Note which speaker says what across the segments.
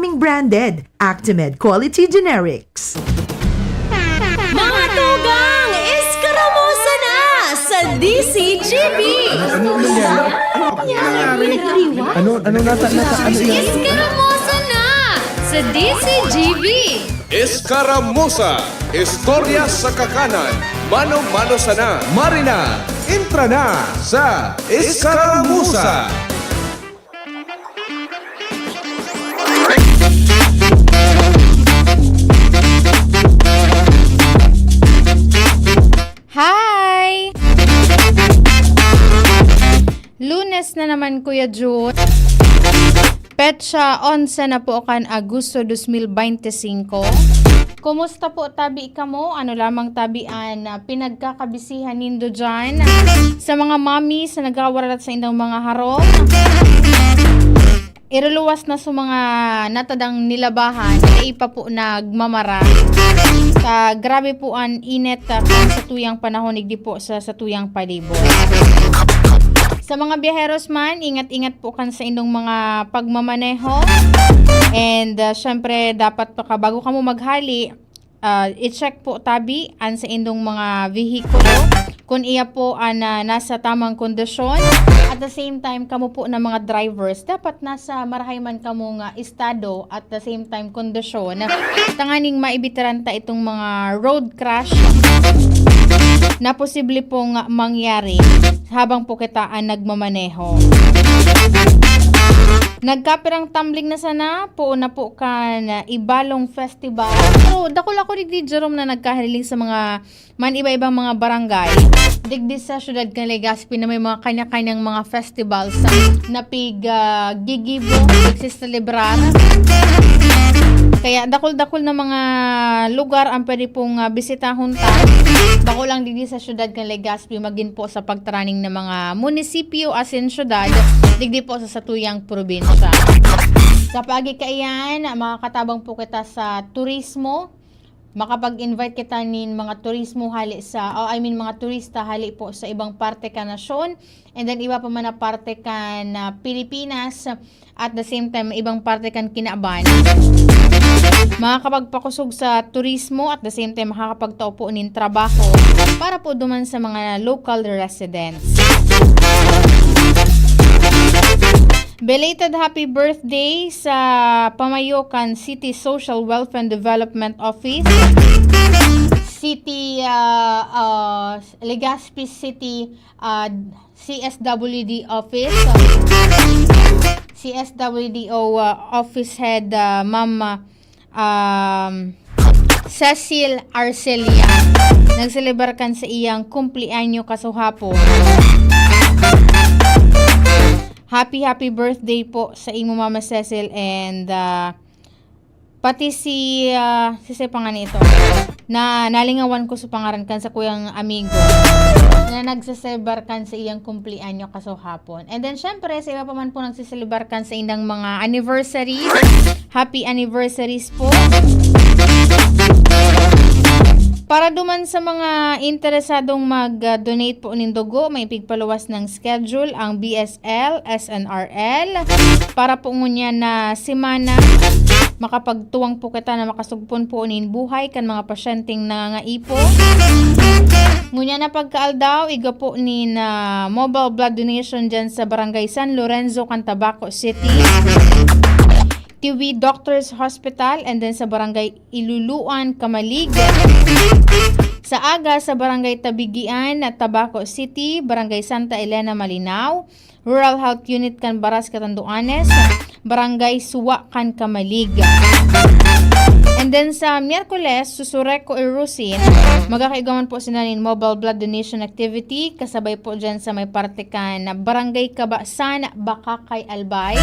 Speaker 1: aming branded Actimed Quality Generics.
Speaker 2: Mga tugang, iskaramusa na sa DCGB!
Speaker 3: Ano nasa ano yan?
Speaker 2: Iskaramusa na sa DCGB!
Speaker 4: Escaramuza, istorya sa kakanan, mano-mano sana.
Speaker 3: Marina, intra na sa Escaramuza!
Speaker 5: Hi! Lunes na naman, Kuya June. Petsa 11 na po kan Agosto 2025. Kumusta po tabi ka mo? Ano lamang tabian na pinagkakabisihan nindo dyan? Sa mga mami sa nagawarat sa indang mga harong. Iruluwas na sa mga natadang nilabahan na ipa po nagmamara. Sa grabe po ang init sa tuyang panahon igdi po sa tuyang palibot. Sa mga biyaheros man, ingat-ingat po kan sa inyong mga pagmamaneho. And syempre dapat pa bago ka mo maghali, i-check po tabi an sa inyong mga vehikulo kung iya po nasa tamang kondisyon. At the same time, kamo po na mga drivers, dapat nasa marahayman kamo nga estado at the same time kondisyon. Tanganing maibitaran ta itong mga road crash na posible pong mangyari habang po kita nagmamaneho. Nagkapirang tumbling na sana po na po kan Ibalong Festival. So, dakol ako digdi Jerome na nagkahiling sa mga man iba-ibang mga barangay. Digdi sa syudad ng Legazpi na may mga kanya-kanyang mga festivals na gigibo, nagsiselebrar. Kaya dakol-dakol na mga lugar ang pwede pong bisitahon ta. Bako lang digdi sa syudad ng Legazpi magin po sa pagtaraning ng mga munisipyo as in syudad, digdi po sa satuyang probinsya. Sa pagkikaiyan, makakatabang po kita sa turismo. Makapag-invite kita nin mga turismo hali sa, mga turista hali po sa ibang parte ka nasyon. And then iba pa man na parte ka na Pilipinas. At the same time, ibang parte kan Kinaaban. Makakapagpakusog sa turismo at the same time makakapagtao po nin trabaho para po duman sa mga local residents. Belated happy birthday sa Pamayokan City Social Welfare and Development Office, City Legazpi City CSWD Office, CSWDO Office Head Ma'am Cecil Arcelia. Nagselebrarkan sa iyang kumplianyo kasuhapon. Happy birthday po sa imo Mama Cecil and pati si pangan ito na nalingawan ko sa pangaran kan sa kuyang amigo na nagsaselebar kan sa iyang kumplianyo kaso hapon. And then syempre sa iba pa man po nagsaselebar kan sa indang mga anniversaries. Happy anniversaries po. Para duman sa mga interesadong mag-donate po ng dugo, may pigpaluwas ng schedule ang BSL, SNRL. Para po ngunya na semana, makapagtuwang po kita na makasugpon po nin buhay kan mga pasyenteng nangangaipo. Ngunya na pagkaaldaw, iga po nin mobile blood donation dyan sa Barangay San Lorenzo, Cantabaco City. TV Doctors Hospital and then sa Barangay Iluluan, Kamalig. Sa Aga sa Barangay Tabigian at Tabaco City, Barangay Santa Elena, Malinaw. Rural Health Unit kan Baras, Catanduanes. Barangay Suwa kan Kamalig. And then sa Miyerkules, Susureko Irusin, magkakaigaman po sinanin mobile blood donation activity. Kasabay po dyan sa may parte kan Barangay Kabasan, Bakakay, Albay.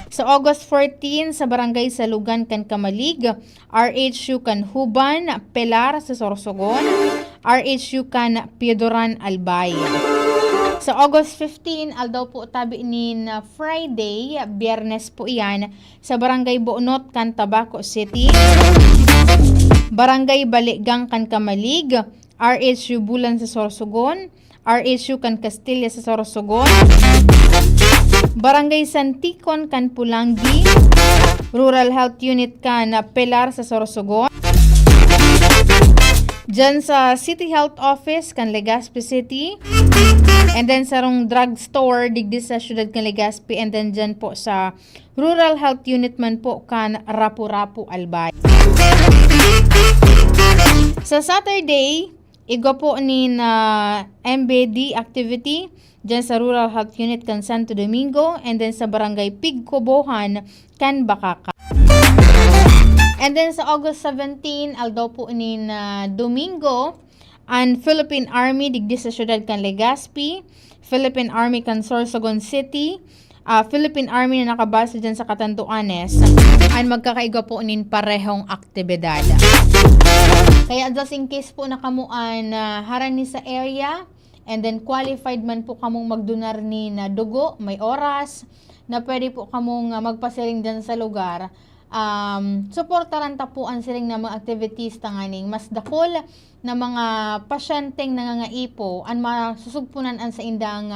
Speaker 5: Sa August 14, sa Barangay Salugan kan Kamalig, RHU kan Huban, Pelar sa Sorsogon, RHU kan Piedoran, Albay. Sa August 15, aldaw po tabi nin Friday, Biyernes po iyan, sa Barangay Boonot kan Tabaco City, Barangay Baligang kan Kamalig, RHU Bulan sa Sorsogon, RHU kan Castilla sa Sorsogon, Barangay Santikon kan Pulangi, Rural Health Unit kan Pilar sa Sorsogon. Diyan sa City Health Office kan Legazpi City. And then sa rong drugstore digdi sa syudad kan Legazpi. And then dyan po sa Rural Health Unit man po kan Rapu-Rapu Albay. Sa Saturday, igo po ni na MBD activity dyan sa Rural Health Unit kan Santo Domingo. And then sa Barangay Pigcobohan kan Bakaka. And then sa August 17, aldaw po ni na Domingo, ang Philippine Army digdi sa syudad kan Legazpi, Philippine Army kan Sorsogon City, Philippine Army na nakabase dyan sa Catanduanes, ang magkakaiga po nin parehong aktibidad. Kaya just in case po na kamuan harani sa area, and then qualified man po kamong magdonar ni na dugo, may oras, na pwede po kamong magpasiring dyan sa lugar, suportaran tapuan siring na mga activities tanganing mas dakol na mga pasyenteng nangangaipo an masusugpunan an sa indang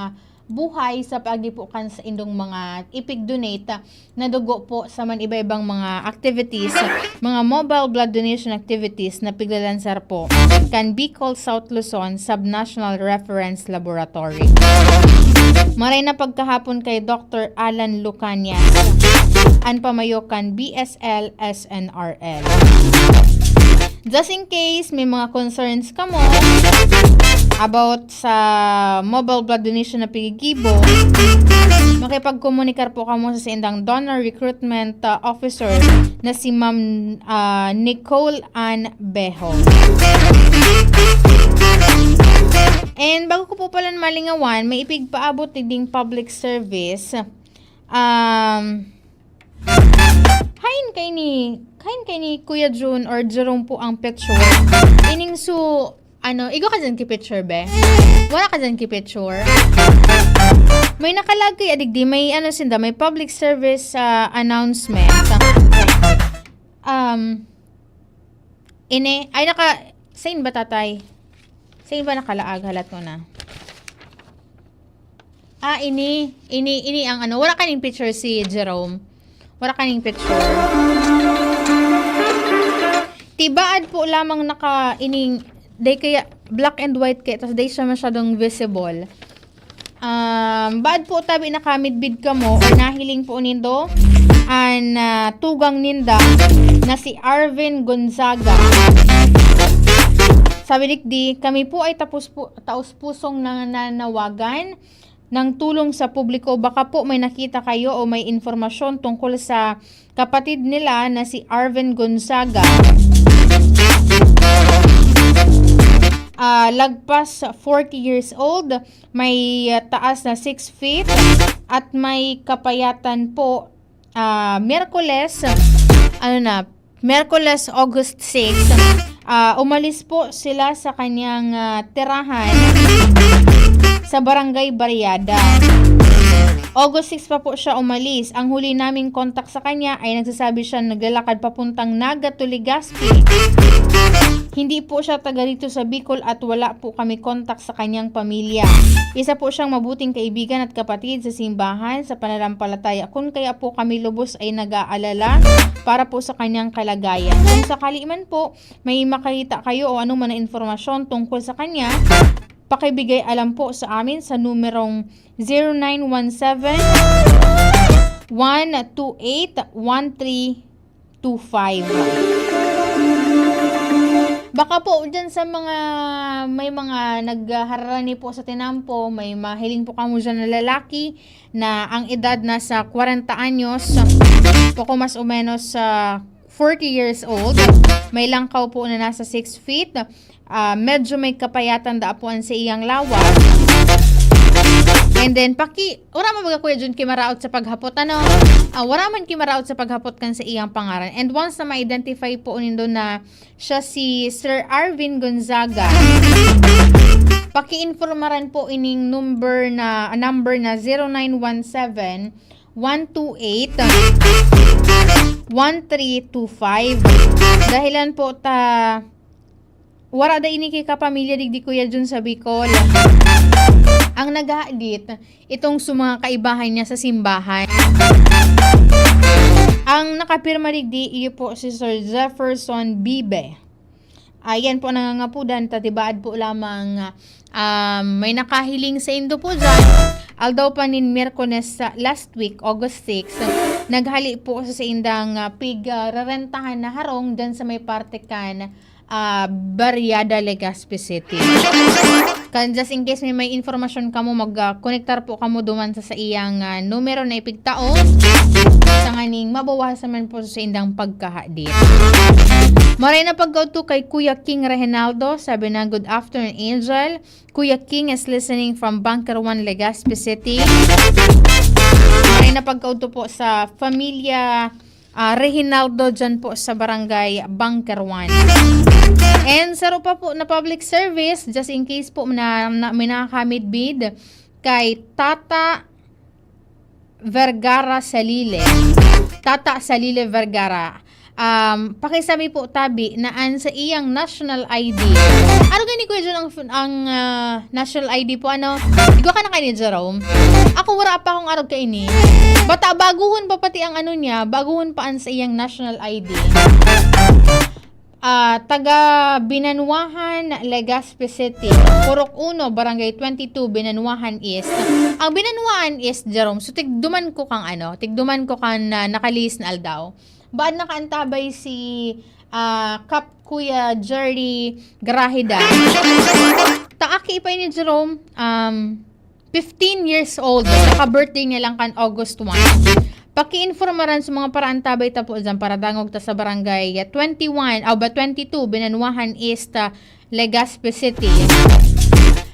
Speaker 5: buhay sa pagdipukan sa indong mga ipig-donate na dugo po sa man iba-ibang mga activities, mga mobile blood donation activities na piglalansar po kan Bicol South Luzon Subnational Reference Laboratory. Maray na pagkahapon kay Dr. Alan Lucanias, an pamayokan BSL SNRL. Just in case may mga concerns ka mo about sa mobile blood donation na pigigibo, makipagkomunikar po kamo sa indang donor recruitment officer na si Ma'am Nicole Ann Beho. And bago ko po pala malingawan, may ipigpaabot ding public service. Kain kay ni Kuya June or Jerome po ang picture. Ining igo ka dyan ki picture, be? Wala ka dyan ki picture? May nakalagay, adigdi, may may public service announcement. Sain ba tatay? Sain ba nakalaag? Halat mo na. Ini ang wala kaning picture si Jerome. Wala kaning picture. Tibaad po lamang day kaya black and white kaya tapos day siya masyadong visible. Baad po tabi nakamidbid ka mo or nahiling po nindo an tugang ninda na si Arvin Gonzaga. Sabi dikdi, kami po ay taos pusong nananawagan ng tulong sa publiko. Baka po may nakita kayo o may informasyon tungkol sa kapatid nila na si Arvin Gonzaga. Lagpas 40 years old, may taas na 6 feet at may kapayatan po Miyerkules August 6. Umalis po sila sa kanyang tirahan sa Barangay Barriada. August 6 pa po siya umalis. Ang huli naming kontak sa kanya ay nagsasabi siya naglalakad papuntang Naga to Legazpi. Hindi po siya taga rito sa Bicol at wala po kami kontak sa kanyang pamilya. Isa po siyang mabuting kaibigan at kapatid sa simbahan sa pananampalataya. Kung kaya po kami lubos ay nag-aalala para po sa kanyang kalagayan. Kung sakali man po may makita kayo o anong man na informasyon tungkol sa kanya, pakibigay alam po sa amin sa numerong 0917-128-1325. Baka po dyan sa may mga nagharani po sa tinampo, may mahiling po kamo dyan na lalaki na ang edad nasa 40 anyos, poko mas o menos 40 years old, may langkaw po na nasa 6 feet, medyo may kapayatan daapuan sa iyang lawas. And then, wala man baga Kuya Jun kimaraot sa paghapot, wala man kimaraot sa paghapot kan sa iyang pangaran. And once na ma-identify po nindo na siya si Sir Arvin Gonzaga, paki-informaran po ining number na 0917-128-1325. Dahilan po wala da ini kay kapamilya digdi Kuya Jun sa Bicol. Ang nag-aadit, itong mga kaibahan niya sa simbahan. Ang nakapirma digdi, iyo po si Sir Jefferson Bibe. Ayan po nangangapudan, tatibaad po lamang may nakahiling sa Indo po dyan. Aldaw pa nin Miyerkules last week, August 6, naghali po sa indang rarentahan na harong dyan sa may parte kan Barriada, Legazpi City. Kan just in case may informasyon kamo, mag-connectar po kamo duman sa iyang numero na ipigtaos sa nganing mabawasan man po sa indang pagkahadit. Maray na pagkauto kay Kuya King Reginaldo, sabi na good afternoon Angel. Kuya King is listening from Bunker 1, Legazpi City. Maray na pagkauto po sa familia Reginaldo dyan po sa barangay Bunker 1. And saro pa po na public service, just in case po na may nakakamit bid kay Tata Vergara Salile. Tata Salile Vergara. Pakisabi po tabi naan sa iyang national ID. Ano gani ko dyan ang national ID po ano? Di ko ka na kayo ni Jerome. Ako wala pa akong arog kay ini. Bata baguhon pa pati ang ano niya, baguhon pa an sa iyang national ID. Taga Binanwahan, Legazpi City, Purok 1, Barangay 22, Binanwahan East. Ang Binanwahan East, Jerome, so tigduman ko kang nakalis na aldaw. Baad nakaantabay si Kap Kuya Jerry Garahida. Taaki pa ni Jerome, 15 years old, naka-birthday niya lang kan August 1. Paki-informaran sa mga paraan tabay tapo dyan para dangog ta sa barangay 22, Binanwahan East, Legazpi City.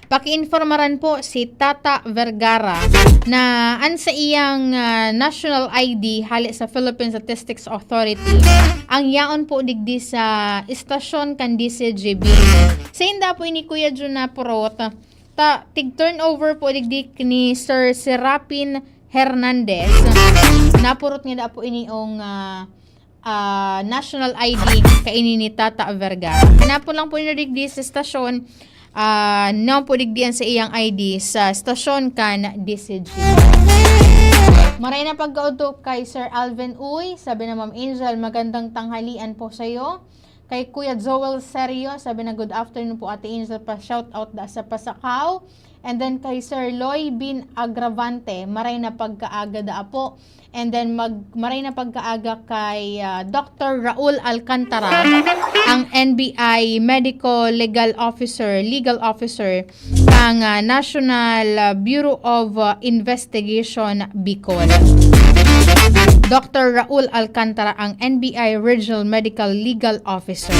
Speaker 5: Paki-informaran po si Tata Vergara na an sa iyang national ID hali sa Philippine Statistics Authority. Ang yaon po digdi sa istasyon kan DCGB. Sa inda po ini Kuya Jun na purot, tig-turnover po digdi ni Sir Serapin Hernandez. Napurot nga da po iniong national ID kaini ni Tata Vergara. Hanapon lang po digdi sa estasyon po digdian sa iyang ID sa estasyon kan DCG. Maray na pagkauto kay Sir Alvin Uy, sabi na Ma'am Angel, magandang tanghalian po sa iyo. Kay Kuya Joel Serio, sabi na good afternoon po Ate Angel, pa shout out da sa Pasakaw. And then kay Sir Loy Bin Agravante, maray na pagkaaga da po. And then maray na pagkaaga kay Dr. Raul Alcantara, ang NBI Legal Officer ng National Bureau of Investigation Bicol. Dr. Raul Alcantara, ang NBI Regional Medical Legal Officer.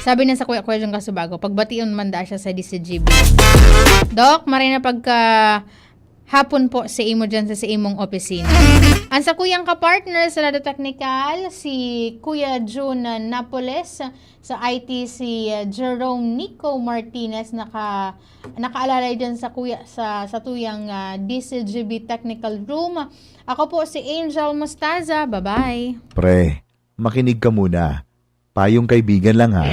Speaker 5: Sabi na sa kuya yung kasubago, pagbation manda siya sa DCGB. Doc, maray na pagka hapon po sa imo dyan sa imong opisina. Ang sa kuyang kapartner sa Lado Technical, si Kuya June Napoles, sa IT si Jerome Nico Martinez, nakaalalay dyan sa tuyang DCGB Technical Room. Ako po si Angel Mostaza. Bye-bye.
Speaker 6: Pre, makinig ka muna. Payong kaibigan lang ha.